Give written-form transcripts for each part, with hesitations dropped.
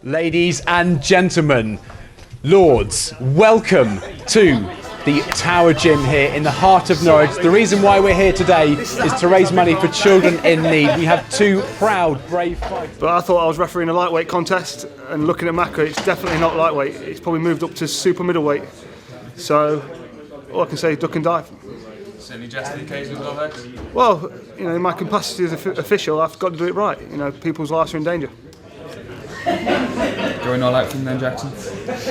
Ladies and gentlemen, lords, welcome to the Tower Gym here in the heart of Norwich. The reason why we're here today is to raise money for children in need. We have two proud, brave fighters. But I thought I was refereeing a lightweight contest, and looking at Macca, it's definitely not lightweight. It's probably moved up to super middleweight. So all I can say is duck and dive. Any jesting occasions of it? Well, you know, in my capacity as an official, I've got to do it right. You know, people's lives are in danger. Going all out from then, Jackson?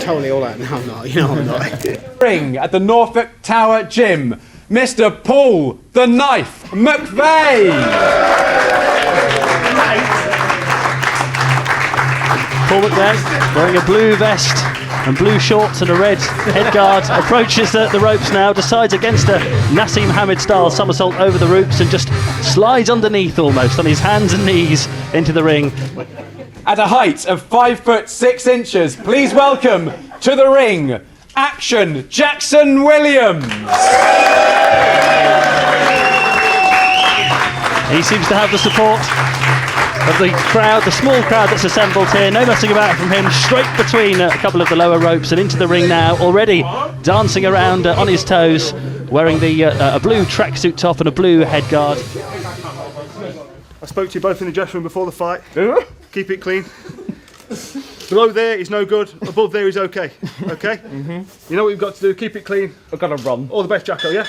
Totally all out. No, I'm not. You know I'm not. Ring at the Norfolk Tower Gym, Mr. Paul the Knife McVeigh. Paul McVeigh, wearing a blue vest and blue shorts and a red headguard, approaches the ropes now, decides against a Nassim Hamid-style somersault over the ropes and just slides underneath almost on his hands and knees into the ring. At a height of 5'6", please welcome to the ring, Action Jackson Williams. He seems to have the support of the crowd, the small crowd that's assembled here. No messing about from him, straight between a couple of the lower ropes and into the ring now, already dancing around on his toes, wearing the a blue tracksuit top and a blue headguard. I spoke to you both in the dressing room before the fight. Keep it clean. Below there is no good, above there is okay. Okay? Mm-hmm. You know what you've got to do, keep it clean. I've got to run. All the best, Jacko, yeah?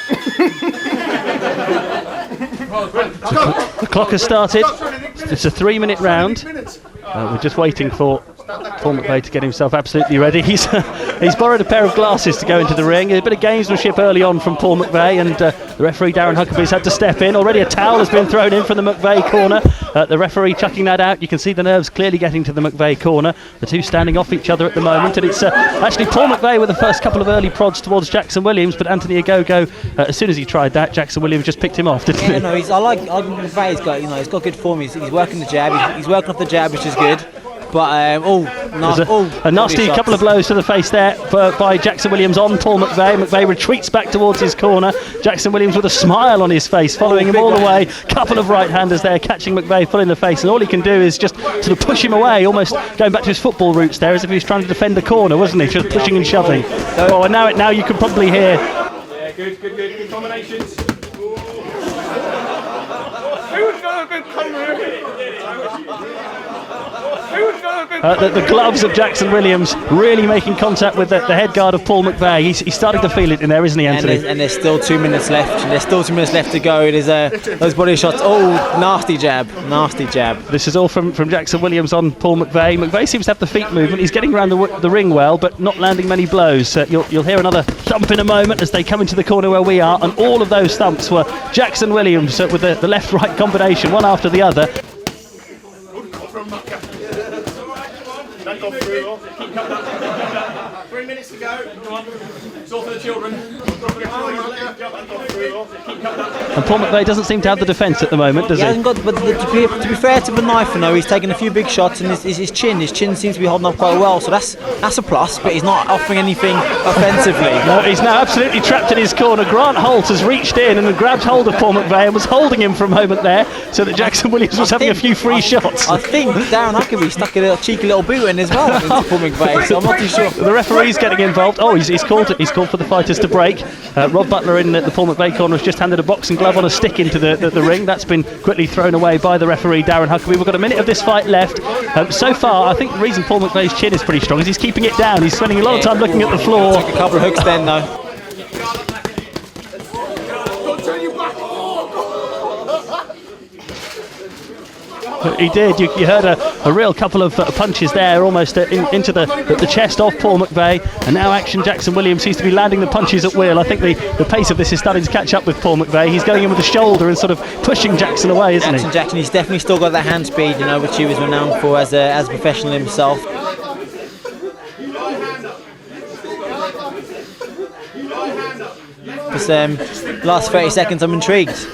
The clock has started. It's a 3-minute round. We're just waiting for Paul McVeigh to get himself absolutely ready. He's borrowed a pair of glasses to go into the ring. A bit of gamesmanship early on from Paul McVeigh, and the referee Darren Huckabee's had to step in. Already a towel has been thrown in from the McVeigh corner. The referee chucking that out. You can see the nerves clearly getting to the McVeigh corner. The two standing off each other at the moment, and it's actually Paul McVeigh with the first couple of early prods towards Jackson Williams, but Anthony Agogo, as soon as he tried that, Jackson Williams just picked him off, didn't he? Yeah, no, I like McVeigh's got, he's got good form. He's working the jab. He's working off the jab, which is good. But a nasty couple of blows to the face there by Jackson Williams on Paul McVeigh. McVeigh retreats back towards his corner. Jackson Williams with a smile on his face, following him all the way. Couple of right-handers there, catching McVeigh full in the face, and all he can do is just sort of push him away, almost going back to his football roots there, as if he was trying to defend the corner, wasn't he? Just pushing and shoving. Oh, and now you can probably hear. Yeah, good combinations. Who's got a good combination? The gloves of Jackson Williams really making contact with the headguard of Paul McVeigh. He's starting to feel it in there, isn't he, Anthony? And there's still 2 minutes left. There's still 2 minutes left to go. There's those body shots. Oh, nasty jab. This is all from Jackson Williams on Paul McVeigh. McVeigh seems to have the feet movement. He's getting around the ring well, but not landing many blows. You'll hear another thump in a moment as they come into the corner where we are, and all of those thumps were Jackson Williams with the left-right combination, one after the other. That got through. Keep coming up. 3 minutes to go. Come on. It's all for the children. And Paul McVeigh doesn't seem to have the defence at the moment, does he? Hasn't got, but to be fair to the knife, he's taken a few big shots, and his chin seems to be holding up quite well. So that's a plus, but he's not offering anything offensively. No, he's now absolutely trapped in his corner. Grant Holt has reached in and grabbed hold of Paul McVeigh and was holding him for a moment there, so that Jackson Williams was having a few free shots. I think Darren Huckabee stuck a cheeky little boot in as well into Paul McVeigh, so I'm not too sure. The referee's getting involved. Oh, he's called for the fighters to break. Rob Butler in the Paul McVeigh corner has just handed a boxing glove on a stick into the ring. That's been quickly thrown away by the referee Darren Huckabee. We've got a minute of this fight left. So far, I think the reason Paul McVeigh's chin is pretty strong is he's keeping it down. He's spending a lot of time looking at the floor. Took a couple of hooks then, though. He did. You heard a real couple of punches there, almost into the chest of Paul McVeigh. And now Action Jackson Williams seems to be landing the punches at will. I think the pace of this is starting to catch up with Paul McVeigh. He's going in with the shoulder and sort of pushing Jackson away, isn't he? Jackson, he's definitely still got that hand speed, which he was renowned for as a professional himself. This last 30 seconds, I'm intrigued.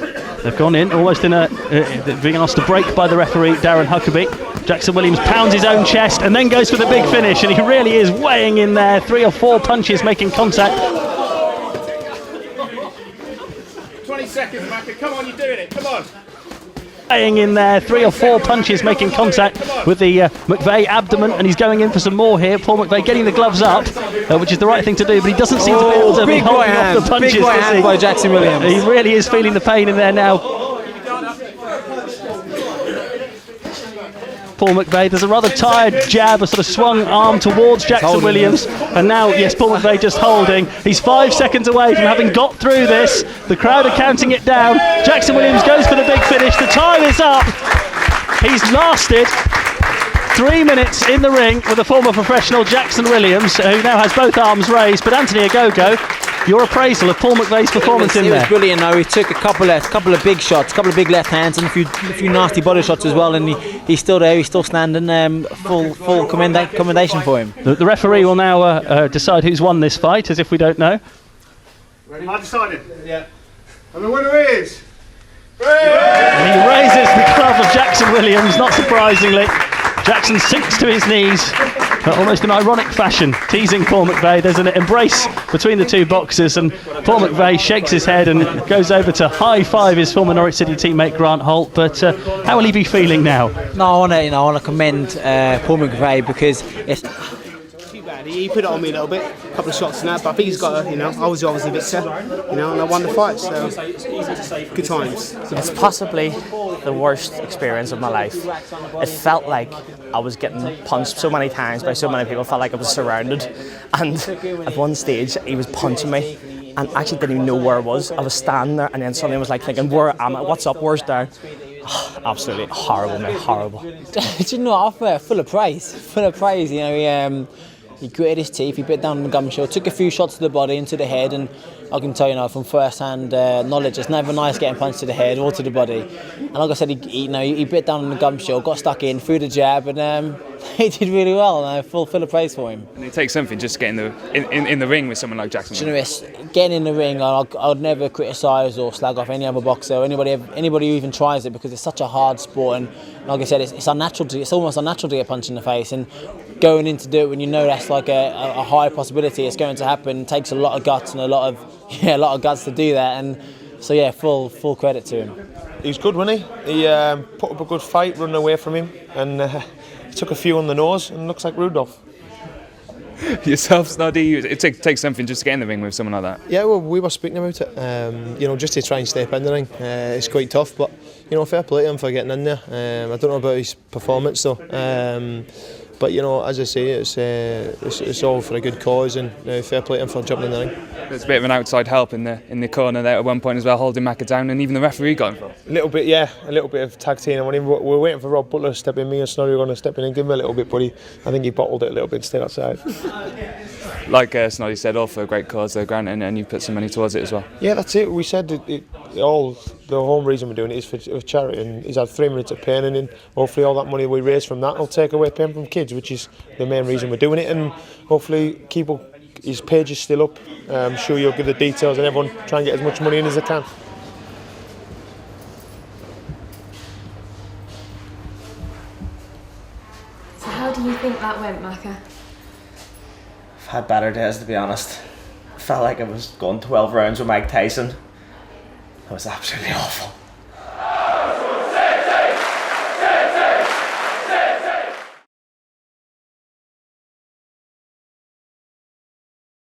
They've gone in, almost being asked to break by the referee, Darren Huckabee. Jackson Williams pounds his own chest and then goes for the big finish, and he really is weighing in there. 3 or 4 punches making contact. 20 seconds, Macca. Come on, you're doing it. Come on. Laying in there, 3 or 4 punches making contact with the McVeigh abdomen, and he's going in for some more here. Paul McVeigh getting the gloves up, which is the right thing to do, but he doesn't seem to be able to be holding off the punches. Big right hand by Jackson Williams. He really is feeling the pain in there now. Paul McVeigh, there's a rather tired jab, a sort of swung arm towards Jackson Williams, and now, yes, Paul McVeigh just holding. He's 5 seconds away from having got through this. The crowd are counting it down. Jackson Williams goes for the big finish. The time is up. He's lasted 3 minutes in the ring with the former professional Jackson Williams, who now has both arms raised. But Anthony Agogo, your appraisal of Paul McVeigh's performance in there? It was brilliant. Though he took a couple of big shots, a couple of big left hands, and a few nasty body shots as well. And he's still there. He's still standing. Full commendation for him. The referee will now decide who's won this fight, as if we don't know. Ready? I decided. Yeah. And the winner is. And he raises the glove of Jackson Williams, not surprisingly. Jackson sinks to his knees, almost in ironic fashion, teasing Paul McVeigh. There's an embrace between the two boxers, and Paul McVeigh shakes his head and goes over to high-five his former Norwich City teammate Grant Holt. But how will he be feeling now? No, I want to commend Paul McVeigh, because it's. He put it on me a little bit, a couple of shots and that, but I think he's got a, I was obviously a bit set, and I won the fight, so good times. It's possibly the worst experience of my life. It felt like I was getting punched so many times by so many people. It felt like I was surrounded, and at one stage he was punching me and I actually didn't even know where I was. I was standing there, and then suddenly I was like thinking, where am I? What's up? Where's down? Absolutely horrible, mate, horrible. Do you know, off full of praise, he gritted his teeth, he bit down on the gum shield, took a few shots to the body and to the head, and I can tell you from first-hand knowledge, it's never nice getting punched to the head or to the body. And like I said, he bit down on the gum shield, got stuck in, threw the jab, and he did really well. And full of praise for him. And it takes something just to get in the ring with someone like Jackson. Do you know, getting in the ring, I'd never criticise or slag off any other boxer or anybody who even tries it, because it's such a hard sport, and like I said, it's unnatural. It's almost unnatural to get punched in the face, and going in to do it when you know that's like a high possibility it's going to happen, it takes a lot of guts and a lot of guts to do that. And so yeah, full credit to him. He was good, wasn't he? He put up a good fight, running away from him, and he took a few on the nose and looks like Rudolph. Yourself, Snoddy, it takes something just to get in the ring with someone like that. Yeah, well, we were speaking about it. Just to try and step in the ring. It's quite tough, but fair play to him for getting in there. I don't know about his performance though. But as I say, it's all for a good cause, and fair play to him for jumping in the ring. There's a bit of an outside help in the corner there at one point as well, holding Macca down, and even the referee got involved. A little bit, yeah, a little bit of tag team. We were waiting for Rob Butler to step in. Me and Snorri were going to step in and give him a little bit, but I think he bottled it a little bit and stayed outside. Like Snoddy said, all for a great cause though, Grant, and you put some money towards it as well. Yeah, that's it. We said the whole reason we're doing it is for charity, and he's had 3 minutes of pain, and then hopefully all that money we raise from that will take away pain from kids, which is the main reason we're doing it, and hopefully his page is still up. I'm sure you'll give the details, and everyone try and get as much money in as they can. So how do you think that went, Macca? I've had better days, to be honest. I felt like I was going 12 rounds with Mike Tyson. It was absolutely awful.